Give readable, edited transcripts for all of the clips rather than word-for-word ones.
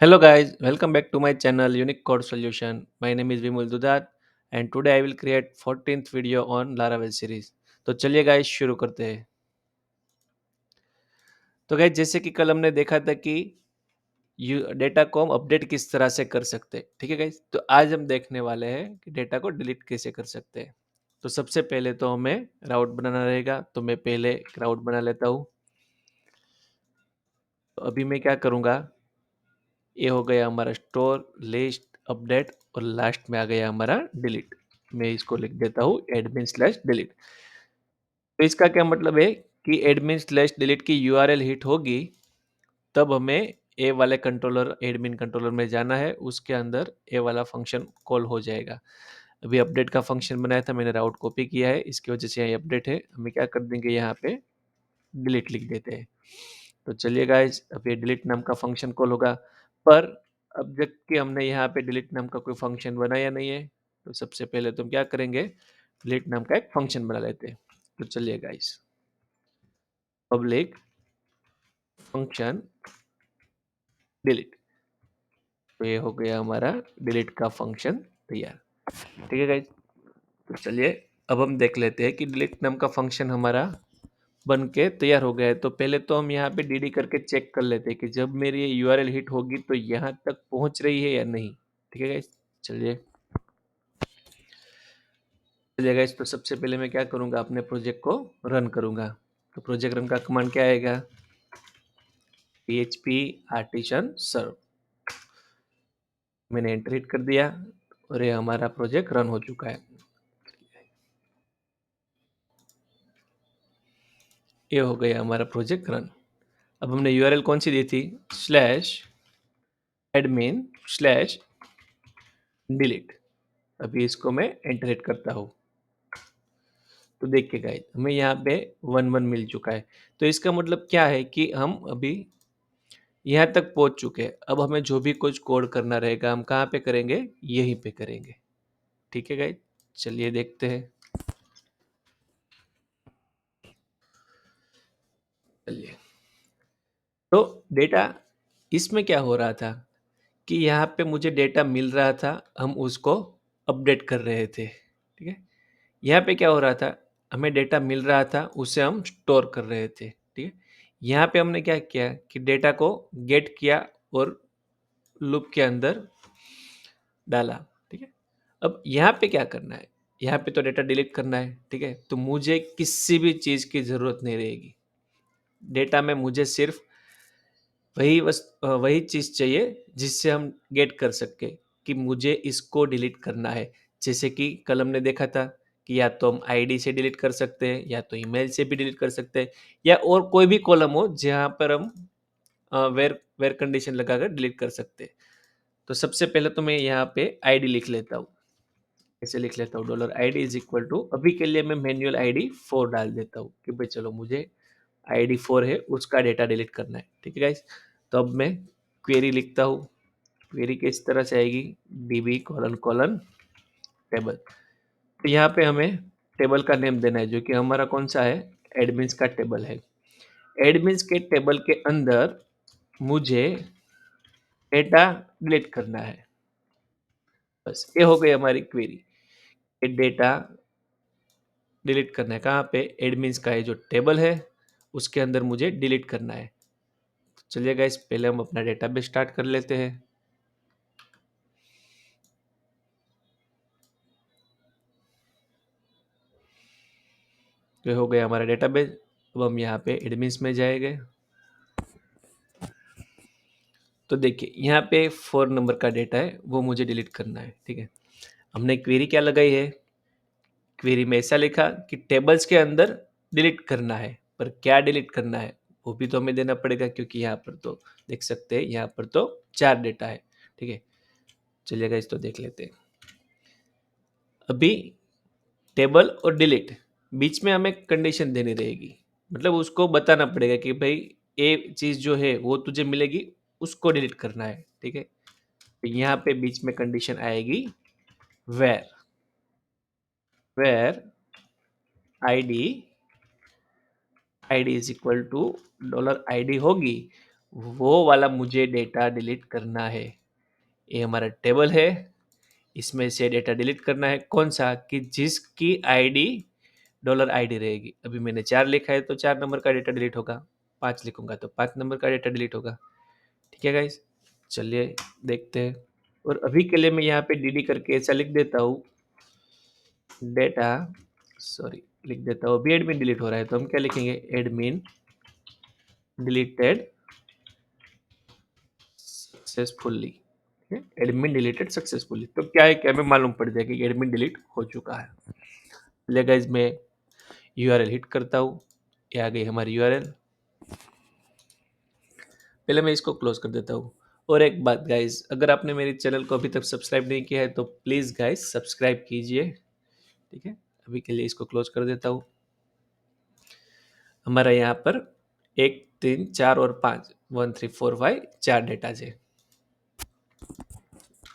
Hello guys, welcome back to my channel Unique Code Solution. My name is Vimul Dudat and today I will create 14th video on Laravel series. तो चलिए guys शुरू करते हैं। तो guys जैसे कि कल हमने देखा था कि डेटा को हम अपडेट किस तरह से कर सकते हैं, ठीक है गाइस। तो आज हम देखने वाले हैं कि डेटा को डिलीट कैसे कर सकते हैं। तो सबसे पहले तो हमें राउट बनाना रहेगा, तो मैं पहले एक राउट बना लेता हूँ। तो अभी मैं क्या करूँगा, ये हो गया हमारा स्टोर, लिस्ट, अपडेट और लास्ट में आ गया हमारा डिलीट। मैं इसको लिख देता हूँ एडमिन स्लैश डिलीट। तो इसका क्या मतलब है कि एडमिन स्लैश डिलीट की यूआरएल हिट होगी तब हमें ए वाले कंट्रोलर एडमिन कंट्रोलर में जाना है, उसके अंदर ए वाला फंक्शन कॉल हो जाएगा। अभी अपडेट का फंक्शन बनाया था, मैंने राउट कॉपी किया है, इसकी वजह से यहाँ अपडेट है। हमें क्या कर देंगे, यहाँ पे डिलीट लिख देते हैं। तो चलिए गाइज, अब ये डिलीट नाम का फंक्शन कॉल होगा, पर अब जबकि हमने यहाँ पे डिलीट नाम का कोई फंक्शन बनाया नहीं है, तो सबसे पहले तो हम क्या करेंगे, डिलीट नाम का एक फंक्शन बना लेते हैं। तो चलिए गाइज, पब्लिक फंक्शन डिलीट, तो ये हो गया हमारा डिलीट का फंक्शन तैयार। ठीक है गाइज, तो चलिए अब हम देख लेते हैं कि डिलीट नाम का फंक्शन हमारा बन के तैयार हो गया है। तो पहले तो हम यहाँ पे डी करके चेक कर लेते हैं कि जब मेरी ये यूआरएल हिट होगी तो यहाँ तक पहुँच रही है या नहीं। ठीक है गाइस, चलिए चलिए गाइस, तो सबसे पहले मैं क्या करूँगा, अपने प्रोजेक्ट को रन करूँगा। तो प्रोजेक्ट रन का कमांड क्या आएगा, php artisan serve। मैंने एंटर हिट कर दिया और ये हमारा प्रोजेक्ट रन हो चुका है। ये हो गया हमारा प्रोजेक्ट रन। अब हमने यूआरएल कौन सी दी थी, स्लैश एडमिन स्लैश डिलीट। अभी इसको मैं एंटर हिट करता हूँ, तो देखिए गाइस, हमें यहाँ पे 1-1 मिल चुका है। तो इसका मतलब क्या है कि हम अभी यहाँ तक पहुँच चुके हैं। अब हमें जो भी कुछ कोड करना रहेगा हम कहाँ पे करेंगे, यहीं पे करेंगे। ठीक है गाइस, चलिए देखते हैं। चलिए, तो डेटा इसमें क्या हो रहा था कि यहाँ पे मुझे डेटा मिल रहा था, हम उसको अपडेट कर रहे थे। ठीक है, यहाँ पे क्या हो रहा था, हमें डेटा मिल रहा था, उसे हम स्टोर कर रहे थे। ठीक है, यहाँ पे हमने क्या किया कि डेटा को गेट किया और लूप के अंदर डाला। ठीक है, अब यहाँ पे क्या करना है, यहाँ पे तो डेटा डिलीट करना है। ठीक है, तो मुझे किसी भी चीज़ की ज़रूरत नहीं रहेगी। डेटा में मुझे सिर्फ वही चीज़ चाहिए जिससे हम गेट कर सके कि मुझे इसको डिलीट करना है। जैसे कि कल हमने देखा था कि या तो हम आईडी से डिलीट कर सकते हैं, या तो ईमेल से भी डिलीट कर सकते हैं, या और कोई भी कॉलम हो जहाँ पर हम वेर वेर कंडीशन लगाकर डिलीट कर सकते हैं। तो सबसे पहले तो मैं यहाँ पे आईडी लिख लेता हूँ। ऐसे लिख लेता हूँ, dollar ID is equal to, अभी के लिए मैं मैन्युअल आईडी 4 डाल देता हूँ कि भाई चलो मुझे आईडी 4 है, उसका डेटा डिलीट करना है। ठीक है गाइस, तो अब मैं क्वेरी लिखता हूँ। क्वेरी किस तरह से आएगी, db कॉलन कॉलन टेबल। तो यहाँ पे हमें टेबल का नेम देना है जो कि हमारा कौन सा है, एडमिन्स का टेबल है। एडमिन्स के टेबल के अंदर मुझे डेटा डिलीट करना है। बस ये हो गई हमारी क्वेरी, डेटा डिलीट करना है। कहाँ पे, एडमिन्स का ये जो टेबल है उसके अंदर मुझे डिलीट करना है। तो चलिए गाइस, पहले हम अपना डेटाबेस स्टार्ट कर लेते हैं। तो ये हो गया हमारा डेटाबेस। अब हम यहाँ पे एडमिन्स में जाएंगे। तो देखिए यहाँ पे 4 नंबर का डेटा है, वो मुझे डिलीट करना है। ठीक है, हमने क्वेरी क्या लगाई है, क्वेरी में ऐसा लिखा कि टेबल्स के अंदर डिलीट करना है, पर क्या डिलीट करना है वो भी तो हमें देना पड़ेगा, क्योंकि यहाँ पर तो देख सकते हैं यहाँ पर तो 4 डेटा है। ठीक है, चलिएगा इस तो देख लेते हैं। अभी टेबल और डिलीट बीच में हमें कंडीशन देनी रहेगी, मतलब उसको बताना पड़ेगा कि भाई ये चीज़ जो है वो तुझे मिलेगी, उसको डिलीट करना है। ठीक है, तो यहाँ पे बीच में कंडीशन आएगी where, where ID, ID is equal to dollar ID होगी, वो वाला मुझे डेटा डिलीट करना है। ये हमारा टेबल है, इसमें से डेटा डिलीट करना है। कौन सा? कि जिसकी आईडी डॉलर आईडी रहेगी। अभी मैंने 4 लिखा है तो 4 नंबर का डेटा डिलीट होगा, 5 लिखूंगा तो 5 नंबर का डेटा डिलीट होगा। ठीक है गाइस, चलिए देखते हैं। और अभी के लिए मैं यहाँ पे डी करके ऐसा लिख देता हूँ, डेटा, सॉरी, लिख देता हूँ। अभी एडमिन डिलीट हो रहा है तो हम क्या लिखेंगे? Admin deleted successfully. Admin deleted successfully, तो क्या है कि हमें मालूम पड़ जाएगा कि एडमिन डिलीट हो चुका है। चलिए गाइज, मैं यूआरएल हिट करता हूँ, ये आ गई हमारी यूआरएल। पहले मैं इसको क्लोज कर देता हूँ। और एक बात गाइज, अगर आपने मेरे चैनल को अभी तक सब्सक्राइब नहीं किया है तो प्लीज़ गाइज सब्सक्राइब कीजिए। ठीक है, अभी के लिए इसको क्लोज कर देता हूँ। हमारा यहाँ पर 1 3 4 और 5, 1 3 4 5 4 डेटा है।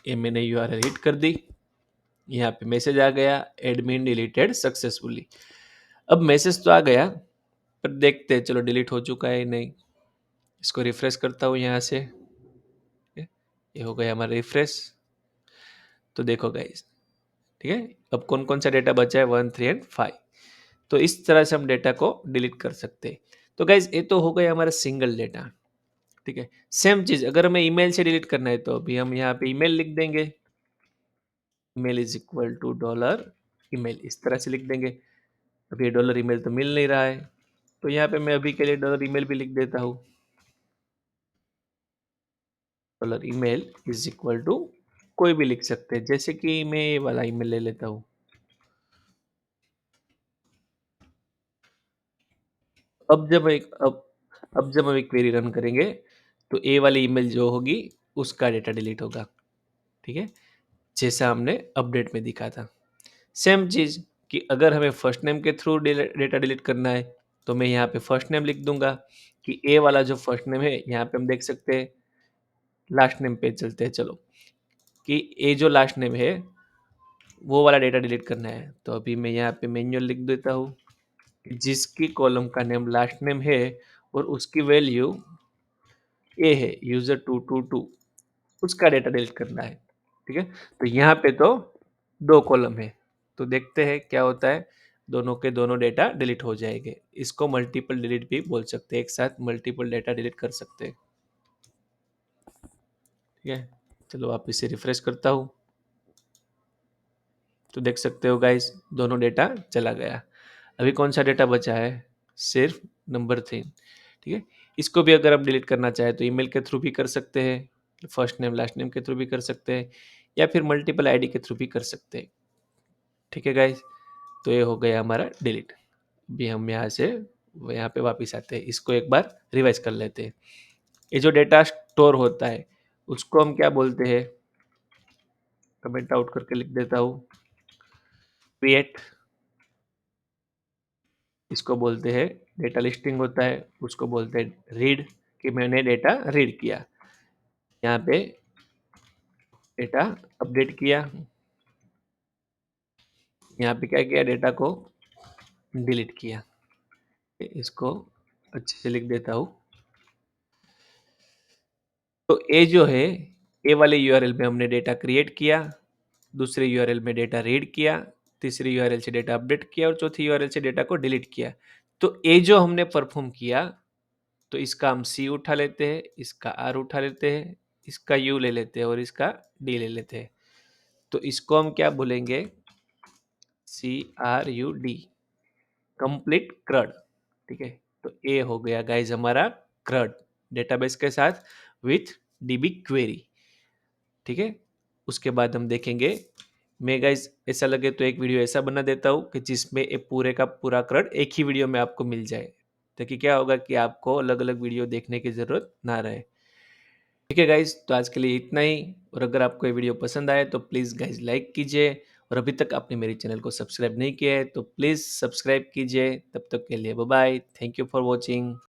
ये मैंने यूआरएल हिट कर दी, यहाँ पे मैसेज आ गया, एडमिन डिलीटेड सक्सेसफुली। अब मैसेज तो आ गया, पर देखते हैं चलो डिलीट हो चुका है नहीं। इसको रिफ्रेश करता हूँ यहाँ से, ये हो गया हमारा रिफ्रेश। तो देखो गाइस, ठीक है, अब कौन कौन सा डेटा बचा है? 1 3 एंड 5। तो इस तरह से हम डेटा को डिलीट कर सकते हैं। तो गाइस, ये तो हो गया हमारा सिंगल डेटा। ठीक है, सेम चीज अगर हमें ईमेल से डिलीट करना है तो अभी हम यहाँ पे ईमेल लिख देंगे, email is equal to dollar email, इस तरह से लिख देंगे। अभी डॉलर ईमेल तो मिल नहीं रहा है, तो यहाँ पे मैं अभी के लिए डॉलर ईमेल भी लिख देता हूँ। Dollar email is equal to कोई भी लिख सकते हैं, जैसे कि मैं ये वाला ईमेल ले लेता हूँ। अब जब हम एक क्वेरी रन करेंगे तो ए वाली ईमेल जो होगी उसका डेटा डिलीट होगा। ठीक है, जैसा हमने अपडेट में दिखा था। सेम चीज कि अगर हमें फर्स्ट नेम के थ्रू डेटा डिलीट करना है तो मैं यहाँ पे फर्स्ट नेम लिख दूंगा कि ए वाला जो फर्स्ट नेम है, यहाँ पे हम देख सकते हैं। लास्ट नेम पे चलते हैं, चलो, कि ए जो लास्ट नेम है वो वाला डेटा डिलीट करना है। तो अभी मैं यहाँ पे मैन्युअल लिख देता हूँ, जिसकी कॉलम का नेम लास्ट नेम है और उसकी वैल्यू ए है, यूजर 222, उसका डेटा डिलीट करना है। ठीक है, तो यहाँ पे तो 2 कॉलम है, तो देखते हैं क्या होता है। दोनों के दोनों डेटा डिलीट हो जाएंगे। इसको मल्टीपल डिलीट भी बोल सकते हैं, एक साथ मल्टीपल डेटा डिलीट कर सकते हैं। ठीक है, चलो आप इसे रिफ्रेश करता हूँ, तो देख सकते हो गाइस दोनों डेटा चला गया। अभी कौन सा डेटा बचा है? सिर्फ नंबर 3। ठीक है, इसको भी अगर आप डिलीट करना चाहे तो ईमेल के थ्रू भी कर सकते हैं, फर्स्ट नेम लास्ट नेम के थ्रू भी कर सकते हैं, या फिर मल्टीपल आईडी के थ्रू भी कर सकते हैं। ठीक है गाइस, तो ये हो गया हमारा डिलीट। अभी हम यहाँ से यहाँ पे वापस आते हैं, इसको एक बार रिवाइज कर लेते हैं। ये जो डेटा स्टोर होता है उसको हम क्या बोलते हैं? कमेंट आउट करके लिख देता हूँ, क्रिएट। इसको बोलते हैं डेटा लिस्टिंग होता है, उसको बोलते हैं रीड, कि मैंने डेटा रीड किया। यहाँ पे डेटा अपडेट किया, यहाँ पे क्या किया? डेटा को डिलीट किया। इसको अच्छे से लिख देता हूँ। तो ए जो है, ए वाले यूआरएल में हमने डेटा क्रिएट किया, दूसरे यूआरएल में डेटा रीड किया, तीसरी यूआरएल से डेटा अपडेट किया और चौथी यूआरएल से डेटा को डिलीट किया। तो ए जो हमने परफॉर्म किया, तो इसका हम सी उठा लेते हैं, इसका आर उठा लेते हैं, इसका यू ले लेते हैं और इसका डी ले लेते हैं। तो इसको हम क्या बोलेंगे? C R U D, complete CRUD. ठीक है, तो ये हो गया गाइज हमारा क्रड डेटाबेस के साथ विथ डीबी क्वेरी। ठीक है, उसके बाद हम देखेंगे, मैं गाइज ऐसा लगे तो एक वीडियो ऐसा बना देता हूँ कि जिसमें ये पूरे का पूरा क्रड एक ही वीडियो में आपको मिल जाए, ताकि क्या होगा कि आपको अलग अलग वीडियो देखने की ज़रूरत ना रहे। ठीक है गाइज, तो आज के लिए इतना ही। और अगर आपको ये वीडियो पसंद आए तो प्लीज़ गाइज लाइक कीजिए, और अभी तक आपने मेरे चैनल को सब्सक्राइब नहीं किया है तो प्लीज़ सब्सक्राइब कीजिए। तब तक के लिए bye bye, thank you for watching.